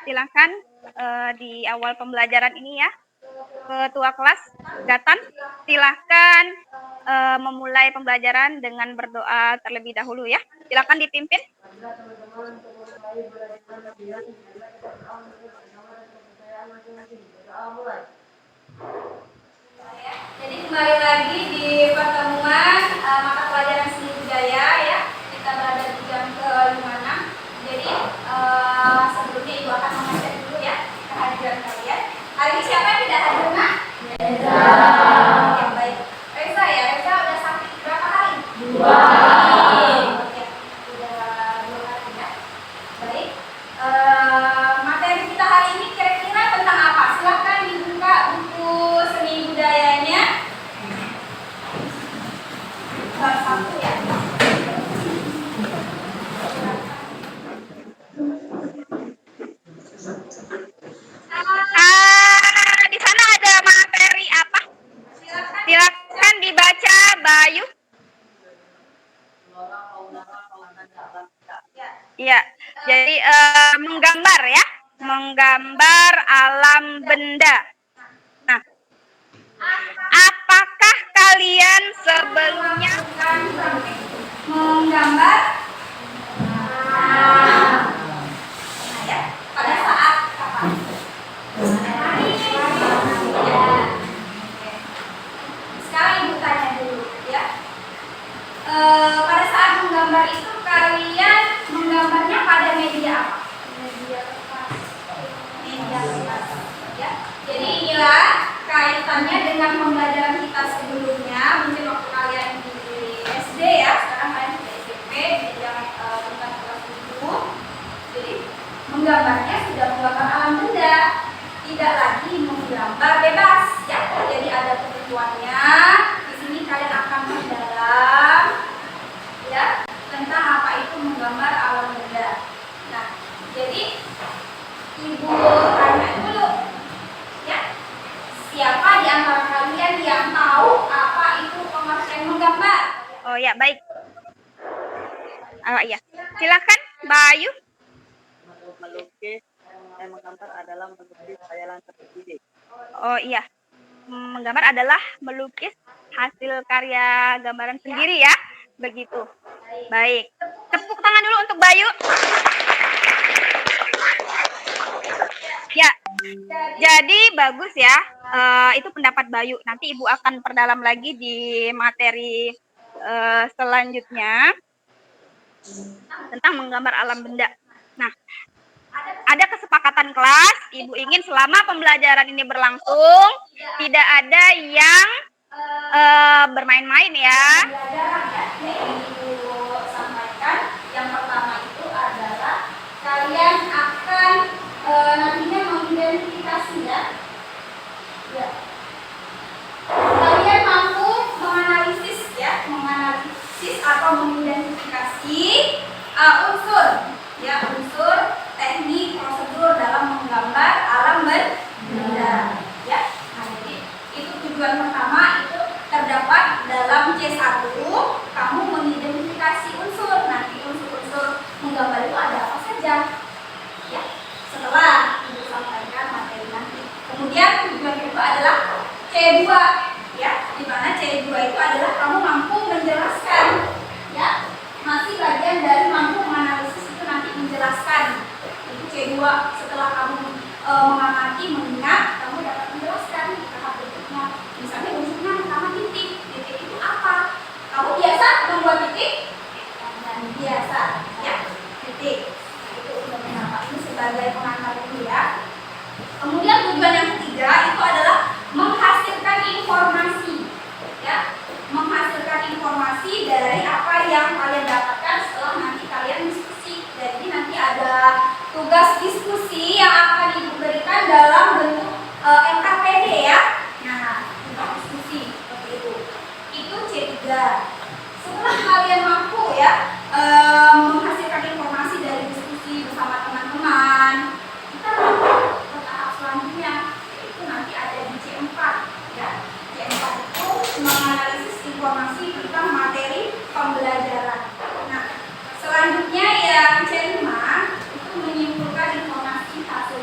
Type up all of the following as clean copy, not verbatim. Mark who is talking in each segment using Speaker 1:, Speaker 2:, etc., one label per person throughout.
Speaker 1: Silakan di awal pembelajaran ini ya, Ketua kelas Gatan, silakan memulai pembelajaran dengan berdoa terlebih dahulu ya. Silakan dipimpin.
Speaker 2: Jadi kembali lagi di pertemuan mata pelajaran seni budaya ya. Kita berada di jam ke-56. Jadi sebelumnya Ibu akan mengecek dulu ya kehadiran kalian. Hari ini siapa yang tidak hadir, Nak? Reza. Ya, baik. Reza ya, Reza udah sakit berapa hari? 2 hari. Oke, udah 2 hari ya. Baik. Materi kita hari ini kira-kira tentang apa? Silahkan dibuka buku seni budayanya. Bab 1 ya.
Speaker 1: Di sana ada materi apa? Silakan dibaca, Bayu. Iya, jadi menggambar ya, menggambar alam benda. Nah, apakah kalian sebelumnya
Speaker 2: menggambar? Ya, pada saat kapan? Sekarang Ibu tanya dulu ya. Pada saat menggambar itu kalian menggambarnya pada media apa? Media kertas. Ya. Jadi inilah kaitannya dengan pembelajaran kita sebelumnya. Mungkin waktu kalian di SD ya, sekarang kalian di SMP, jangan bukan kelas 7. Jadi menggambarnya sudah menggambar alam benda, tidak lagi menggambar bebas ya. Jadi ada ketentuannya. Di sini kalian akan mendalam ya tentang apa itu menggambar alam benda. Nah, jadi Ibu tanya dulu ya, siapa di antara kalian yang tahu apa itu pengertian menggambar?
Speaker 1: Oh ya, baik. Iya. Silakan, Bayu.
Speaker 3: Melukis dan menggambar adalah melukis khayalan tersendiri.
Speaker 1: Oh iya, menggambar adalah melukis hasil karya gambaran sendiri ya, begitu. Baik, tepuk tangan dulu untuk Bayu. Ya, jadi bagus ya, itu pendapat Bayu. Nanti Ibu akan perdalam lagi di materi selanjutnya tentang menggambar alam benda. Nah, ada kesepakatan kelas, Ibu ingin selama pembelajaran ini berlangsung tidak ada yang bermain-main ya.
Speaker 2: Ibu sampaikan yang pertama itu adalah kalian akan nantinya mengidentifikasi ya. Kalian mampu menganalisis ya, menganalisis atau mengidentifikasi unsur ya, unsur teknik prosedur dalam menggambar alam benda ya. Nah, jadi itu tujuan pertama itu terdapat dalam C1. Kamu mengidentifikasi unsur, nanti unsur-unsur menggambar itu ada apa saja ya, setelah Ibu sampaikan materi nanti. Kemudian tujuan kedua adalah C2 ya, di mana C2 itu adalah kamu mampu menjelaskan ya, masih bagian dari mampu menganalisis itu nanti menjelaskan. Itu C2, setelah kamu mengamati, mengingat, kamu dapat menjelaskan tahap berikutnya. Misalnya unsurnya pertama titik. Titik itu apa? Kamu biasa membuat titik? Dan biasa ya, titik. Itu untuk kenapa ini sebagai pengantar dulu ya. Kemudian tujuan yang ketiga itu adalah menghasilkan informasi ya, menghasilkan informasi dari apa yang kalian dapatkan setelah nanti kalian diskusi. Jadi nanti ada tugas diskusi yang akan diberikan dalam bentuk NKPD ya. Nah, tugas diskusi seperti itu. Itu C3. Setelah kalian mampu ya menghasilkan informasi dari diskusi bersama teman-teman, kita lanjut ke tahap selanjutnya, yaitu nanti ada di C4 ya. C4 itu menganalisis informasi tentang materi pembelajaran. Nah, selanjutnya yang C5 itu menyimpulkan informasi hasil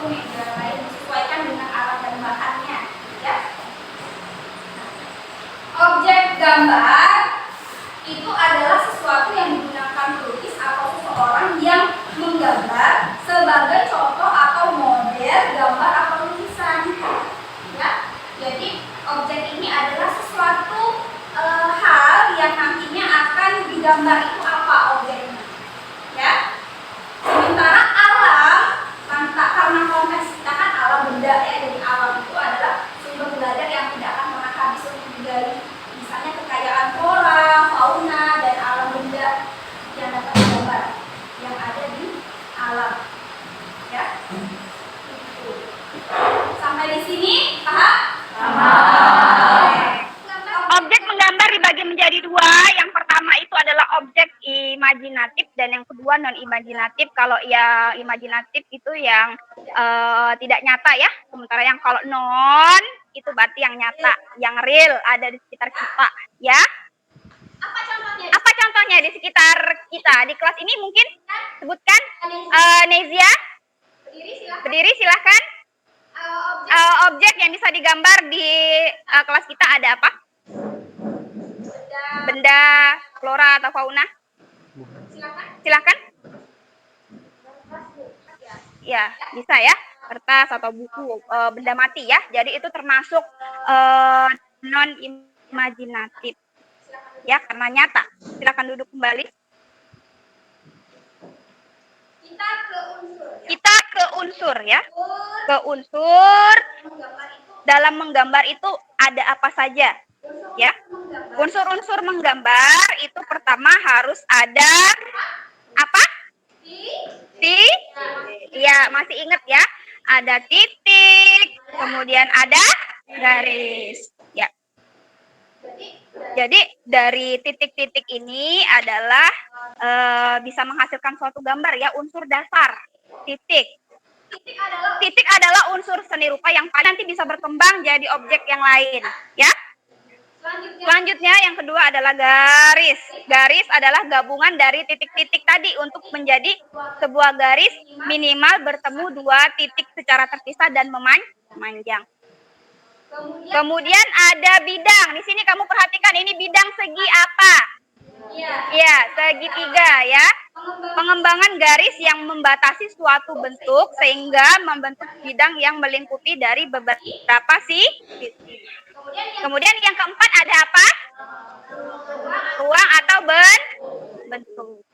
Speaker 2: atau media lain disesuaikan dengan alat dan bahannya, ya. Objek gambar itu adalah sesuatu yang digunakan pelukis atau seseorang yang menggambar sebagai contoh atau model gambar atau lukisan, ya. Jadi objek ini adalah sesuatu hal yang nantinya akan digambar. Itu apa objeknya, ya. Sementara alam, karena konteks kita kan alam benda, ya. Jadi alam itu adalah sumber belajar yang tidak akan pernah habis untuk digali. Misalnya kekayaan flora, fauna, dan alam benda yang dapat digambar yang ada di alam, ya. Itu. Sampai di sini paham?
Speaker 1: Objek menggambar dibagi menjadi dua. Yang pertama itu adalah objek imajinatif dan yang kedua non imajinatif. Kalau yang imajinatif itu yang tidak nyata, ya. Sementara yang kalau non itu berarti yang nyata, yang real ada di sekitar kita, ya.
Speaker 2: Apa contohnya?
Speaker 1: Apa contohnya di sekitar kita di kelas ini? Mungkin sebutkan. Nezia,
Speaker 2: Berdiri silakan.
Speaker 1: berdiri silahkan. Objek yang bisa digambar di kelas kita ada apa? Benda, flora atau fauna?
Speaker 2: Silakan.
Speaker 1: Silakan. Ya, bisa ya. Kertas atau buku, benda mati, ya. Jadi itu termasuk non imajinatif, ya, karena nyata. Silakan duduk kembali.
Speaker 2: Kita ke unsur, ya.
Speaker 1: Kita ke unsur, ya.
Speaker 2: Unsur
Speaker 1: Ke unsur.
Speaker 2: menggambar itu.
Speaker 1: Dalam menggambar itu ada apa saja, ya?
Speaker 2: Menggambar.
Speaker 1: Unsur-unsur menggambar itu pertama harus ada apa? Ya, masih ingat ya? Ada titik, kemudian ada garis, ya. Jadi dari titik-titik ini adalah bisa menghasilkan suatu gambar, ya, unsur dasar. Titik adalah unsur seni rupa yang nanti bisa berkembang jadi objek yang lain, ya. Selanjutnya yang kedua adalah garis. Garis adalah gabungan dari titik-titik tadi untuk menjadi sebuah garis minimal bertemu dua titik secara terpisah dan memanjang. Kemudian ada bidang. Di sini kamu perhatikan ini bidang segi apa? Ya, segitiga, ya. Pengembangan garis yang membatasi suatu bentuk sehingga membentuk bidang yang melingkupi dari beberapa sisi. Kemudian yang keempat ada apa? Ruang atau bentuk.